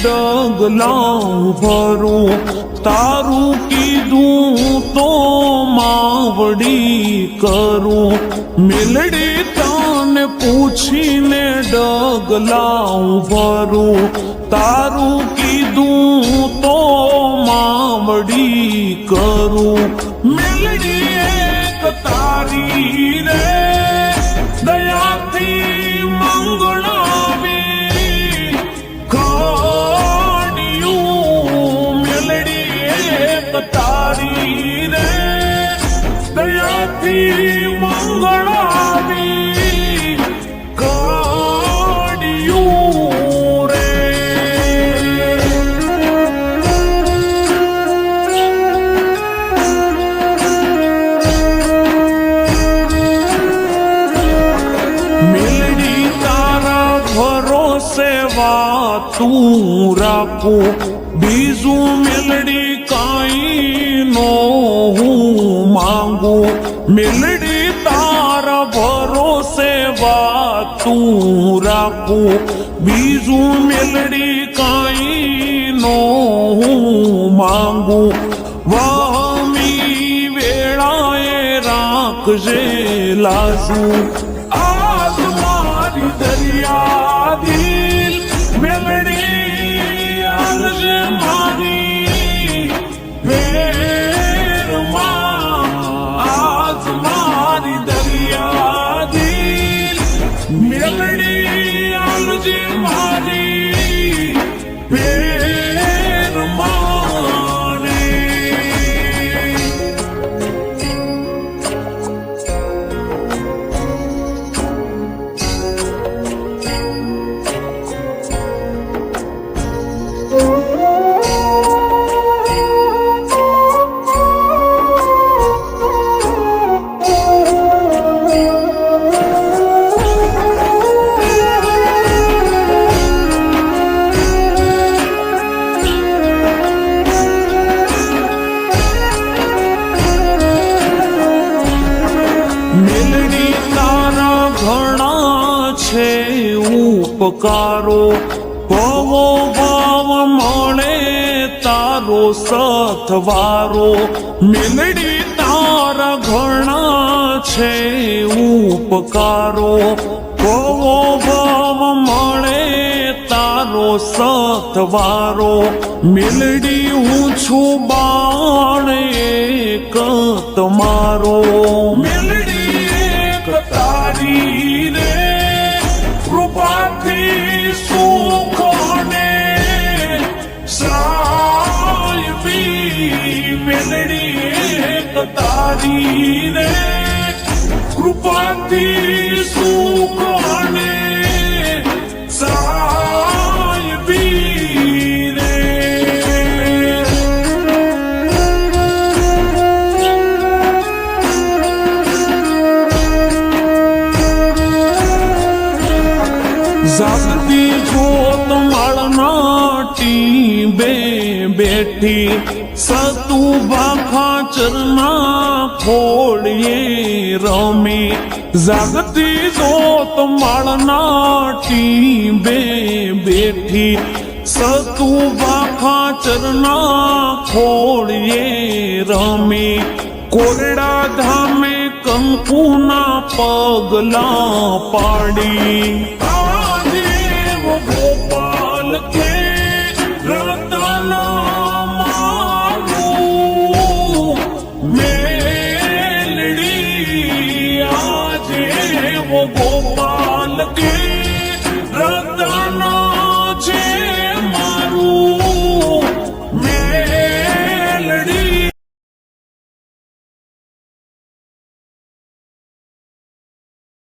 ડગલાં ભરું તારું કીધું તો માવડી કરું મેલડી તને પૂછીને ડગલાં ભરું તારું કીધું તો માવડી કરું મેલડી એક તારી રે દયાથી મંગળાવી કાઢ્યું મેલડી એક તારી રે દયાથી મંગળાવી કાઢ્યું રે મેલડી તારા ભરોસે વાતું રાખું બીજું મેલડી કાંઈ નો હું માંગુ મેલડી તારા ભરોસે વાતું રાખું બીજું મેલડી કાંઈ નો હું માંગુ વહમી વેળાએ રાખજે લાજુ આજ મારી દરિયા દિલ મેલડી આલજે મારી વેરમાં આજ મારી દરિયા દિલ મેલડી આલજે મારી વેરમાં રે મેલડી તારા ઘણા છે ઉપકારો ભવો ભાવ મળે તારો સથવારો મેલડી તારા ઘણા છે ઉપકારો ભવો ભાવ મળે તારો સથવારો મેલડી હું છું બાણ એક તમારો મેલડી એક તારી રે કૃપાથી સુખોને સાયવી મેલડી એક તારી રે કૃપાથી સુખોને સાયવી રે જાગતી જોત માળના ટીંબે બેઠી સતું ભાખા ચરના ખોળીએ રમી જાગતી જોત માળના ટીંબે બેઠી સતું ભાખા ચરના ખોળીએ રમી કોરડા ધામે કંકુના પગલા પાડી